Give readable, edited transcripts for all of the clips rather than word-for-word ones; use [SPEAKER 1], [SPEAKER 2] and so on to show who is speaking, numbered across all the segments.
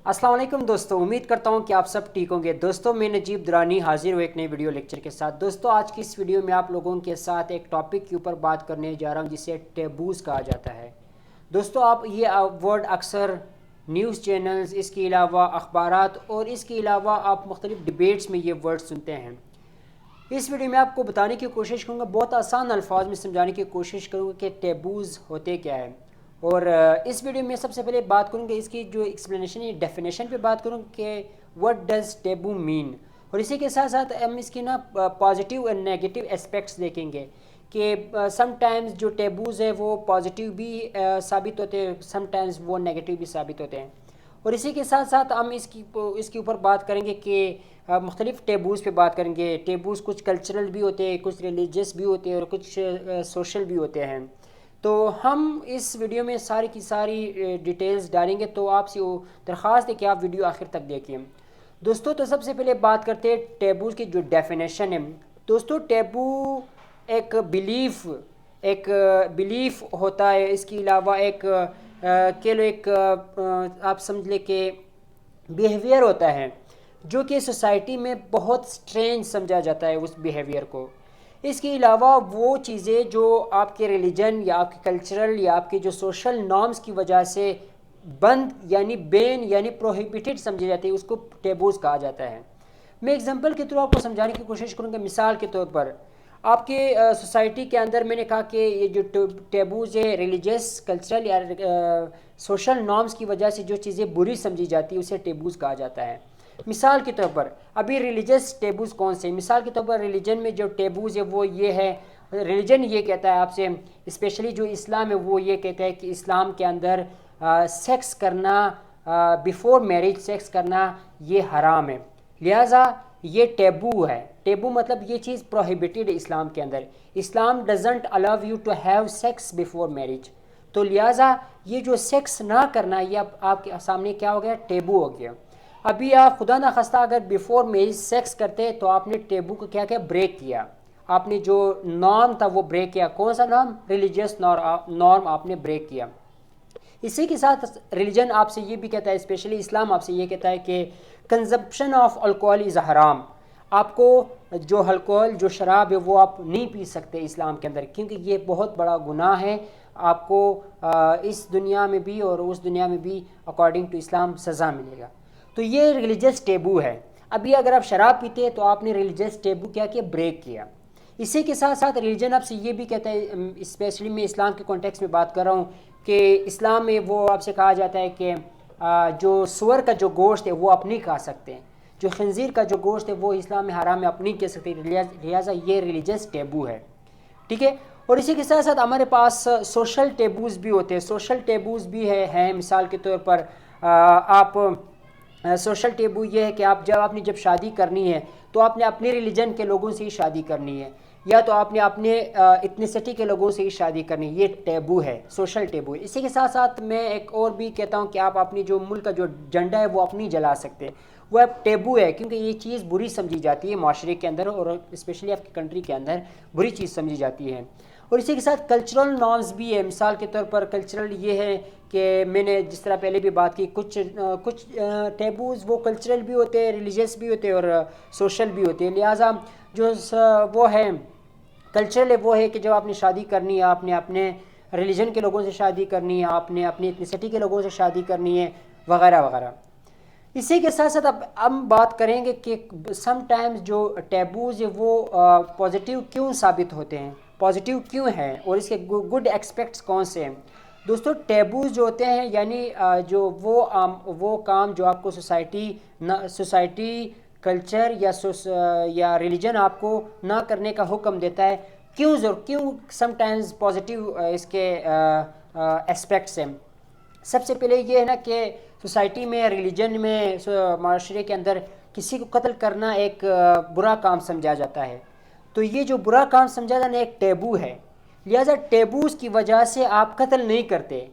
[SPEAKER 1] अस्सलाम वालेकुम दोस्तों, उम्मीद करता हूँ कि आप सब ठीक होंगे। दोस्तों मैं नजीब दुरानी हाजिर हूँ एक नई वीडियो लेक्चर के साथ। दोस्तों आज की इस वीडियो में आप लोगों के साथ एक टॉपिक के ऊपर बात करने जा रहा हूँ जिसे टेबूज़ कहा जाता है। दोस्तों आप ये वर्ड अक्सर न्यूज़ चैनल्स, इसके अलावा अखबारात और इसके अलावा आप मुख्तलिफ डिबेट्स में ये वर्ड सुनते हैं। इस वीडियो में आपको बताने की कोशिश करूँगा, बहुत आसान अल्फाज में समझाने की कोशिश करूँगा कि टेबूज़ होते क्या है। और इस वीडियो में सबसे पहले बात करूँगा इसकी जो एक्सप्लेनेशन है, डेफिनेशन पे बात करूँगा कि व्हाट डज़ टेबू मीन। और इसी के साथ साथ हम इसकी ना पॉजिटिव और नेगेटिव एस्पेक्ट्स देखेंगे कि समटाइम्स जो टेबूज़ है वो पॉजिटिव भी साबित होते हैं, समटाइम्स वो नेगेटिव भी साबित होते हैं। और इसी के साथ साथ हम इसके ऊपर बात करेंगे कि मुख्तलिफ़ टेबूज़ पे बात करेंगे। टेबूज़ कुछ कल्चरल भी होते हैं, कुछ रिलीजियस भी होते हैं और कुछ सोशल भी होते हैं। तो हम इस वीडियो में सारी की सारी डिटेल्स डालेंगे, तो आपसे वो दरख्वास्त है कि आप वीडियो आखिर तक देखिए। दोस्तों तो सबसे पहले बात करते हैं टेबूज़ की जो डेफिनेशन है। दोस्तों टेबू एक बिलीफ होता है, इसके अलावा एक कह लो एक आप समझ ले कि बिहेवियर होता है जो कि सोसाइटी में बहुत स्ट्रेंज समझा जाता है उस बिहेवियर को। इसके अलावा वो चीज़ें जो आपके रिलीजन या आपके कल्चरल या आपके जो सोशल नॉर्म्स की वजह से बंद यानी बैन यानी प्रोहिबिटेड समझी जाती है, उसको टेबूज़ कहा जाता है। मैं एग्जांपल के थ्रू आपको समझाने की कोशिश करूँगा। मिसाल के तौर पर आपके सोसाइटी के अंदर मैंने कहा कि ये जो टेबूज़ है रिलीजियस कल्चरल या सोशल नॉर्म्स की वजह से जो चीज़ें बुरी समझी जाती है उसे टेबूज़ कहा जाता है। मिसाल के तौर पर अभी रिलीजियस टेबूज़ कौन से, मिसाल के तौर पर रिलीजन में जो टेबूज़ है वो ये है, रिलीजन ये कहता है आपसे, स्पेशली जो इस्लाम है वो ये कहता है कि इस्लाम के अंदर सेक्स करना बिफ़ोर मैरिज सेक्स करना ये हराम है, लिहाजा ये टेबू है। टेबू मतलब ये चीज़ प्रोहिबिटेड है इस्लाम के अंदर। Islam doesn't allow you to have sex before marriage, तो लिहाजा ये जो सेक्स ना करना ये अब आपके सामने क्या हो गया, टेबू हो गया। अभी आप खुदा ना खास्ता अगर बिफोर मैरिज सेक्स करते तो आपने टेबू को क्या किया, ब्रेक किया। आपने जो नॉर्म था वो ब्रेक किया। कौन सा नॉर्म, रिलीजियस नॉर्म आपने ब्रेक किया। इसी के साथ रिलीजन आपसे ये भी कहता है, स्पेशली इस्लाम आपसे ये कहता है कि कंजप्शन ऑफ अल्कोहल इज़ हराम। आपको जो अल्कोहल जो शराब है वो आप नहीं पी सकते इस्लाम के अंदर, क्योंकि ये बहुत बड़ा गुनाह है। आपको इस दुनिया में भी और उस दुनिया में भी अकॉर्डिंग टू इस्लाम सज़ा मिलेगा। तो ये रिलीजियस टेबू है। अभी अगर आप शराब पीते हैं तो आपने रिलीजियस टेबू क्या किया, ब्रेक किया। इसी के साथ साथ रिलीजन आपसे ये भी कहता है, स्पेशली मैं इस्लाम के कॉन्टेक्स्ट में बात कर रहा हूँ, कि इस्लाम में वो आपसे कहा जाता है कि जो सुअर का जो गोश्त है वो आप नहीं खा सकते, जो खंजीर का जो गोश्त है वो इस्लाम में हराम है, आप नहीं कह सकते, लिहाजा ये रिलीजियस टेबू है। ठीक है। और इसी के साथ साथ हमारे पास सोशल टेबूज़ भी होते हैं। सोशल टेबूज़ भी हैं। मिसाल के तौर पर आप सोशल टेबू ये है कि आप जब शादी करनी है तो आपने अपने रिलीजन के लोगों से ही शादी करनी है, या तो आपने अपने इथनिसिटी के लोगों से ही शादी करनी है। ये टेबू है, सोशल टेबू है। इसी के साथ साथ मैं एक और भी कहता हूँ कि आप अपनी जो मुल्क का जो झंडा है वो आप नहीं जला सकते, वो अब टेबू है, क्योंकि ये चीज़ बुरी समझी जाती है माशरे के अंदर और स्पेशली आपकी कंट्री के अंदर बुरी चीज़ समझी जाती है। और इसी के साथ कल्चरल नॉर्म्स भी है। मिसाल के तौर पर कल्चरल ये है कि मैंने जिस तरह पहले भी बात की, कुछ टेबूज़ वो कल्चरल भी होते हैं, रिलीजियस भी होते हैं और सोशल भी होते हैं। लिहाजा जो वो है कल्चरल है वो है कि जब आपने शादी करनी है आपने अपने रिलीजन के लोगों से शादी करनी है, आपने अपनी इथनिसिटी के लोगों से शादी करनी है, वगैरह वगैरह। इसी के साथ साथ अब हम बात करेंगे कि समटाइम्स जो टैबूज़ है वो पॉजिटिव क्यों साबित होते हैं, पॉजिटिव क्यों हैं और इसके गुड एक्सपेक्ट्स कौन से हैं। दोस्तों टैबूज़ जो होते हैं यानी जो वो काम जो आपको सोसाइटी कल्चर या रिलीजन आपको ना करने का हुक्म देता है, क्यों समटाइम्स पॉजिटिव इसके एस्पेक्ट्स हैं। सबसे पहले ये है ना कि सोसाइटी में, रिलीजन में, माशरे के अंदर किसी को कत्ल करना एक बुरा काम समझा जाता है। तो ये जो बुरा काम समझा जाना एक टेबू है, लिहाजा टेबूज़ की वजह से आप कत्ल नहीं करते,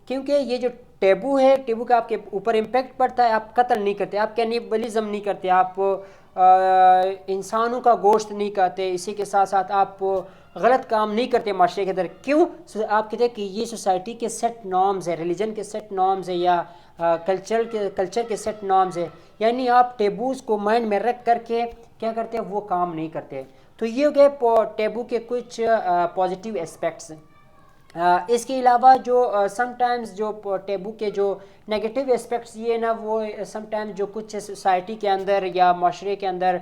[SPEAKER 1] क्योंकि ये जो टेबू है, टेबू का आपके ऊपर इम्पेक्ट पड़ता है, आप कत्ल नहीं करते, आप कैनिबलिज्म नहीं करते, आप इंसानों का गोश्त नहीं खाते। इसी के साथ साथ आप غلط کام نہیں کرتے معاشرے کے اندر. کیوں؟ آپ کہتے ہیں کہ یہ سوسائٹی کے سیٹ نارمز ہے، ریلیجن کے سیٹ نارمز ہے، یا کلچر کے سیٹ نارمز ہے. یعنی آپ ٹیبوز کو مائنڈ میں رکھ کر کے کیا کرتے ہیں، وہ کام نہیں کرتے. تو یہ ہو گئے ٹیبو کے کچھ پازیٹیو اسپیکٹس. اس کے علاوہ جو سم ٹائمز جو ٹیبو کے جو نگیٹیو اسپیکٹس یہ نا، وہ سم ٹائمز جو کچھ سوسائٹی کے اندر یا معاشرے کے اندر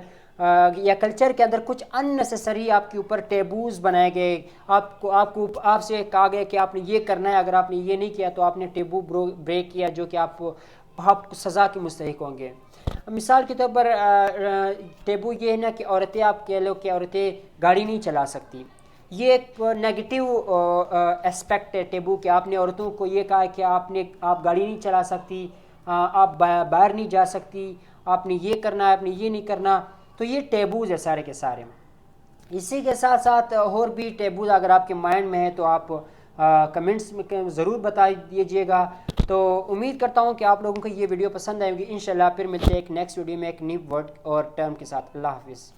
[SPEAKER 1] یا کلچر کے اندر کچھ ان نیسیسری آپ کے اوپر ٹیبوز بنائے گئے. آپ سے کہا گیا کہ آپ نے یہ کرنا ہے، اگر آپ نے یہ نہیں کیا تو آپ نے ٹیبو بریک کیا، جو کہ آپ سزا کے مستحق ہوں گے. مثال کے طور پر ٹیبو یہ ہے نا کہ عورتیں، آپ کہہ لو کہ عورتیں گاڑی نہیں چلا سکتی. یہ ایک نیگیٹیو اسپیکٹ ہے ٹیبو کہ آپ نے عورتوں کو یہ کہا کہ آپ گاڑی نہیں چلا سکتی، آپ باہر نہیں جا سکتی، آپ نے یہ کرنا ہے، آپ نے یہ نہیں کرنا. تو یہ ٹیبوز ہے سارے کے سارے. اسی کے ساتھ ساتھ اور بھی ٹیبوز اگر آپ کے مائنڈ میں ہے تو آپ کمنٹس میں ضرور بتا دیجیے گا. تو امید کرتا ہوں کہ آپ لوگوں کو یہ ویڈیو پسند آئے گی. انشاءاللہ پھر ملتے ہیں ایک نیکسٹ ویڈیو میں ایک نیو ورڈ اور ٹرم کے ساتھ. اللہ حافظ.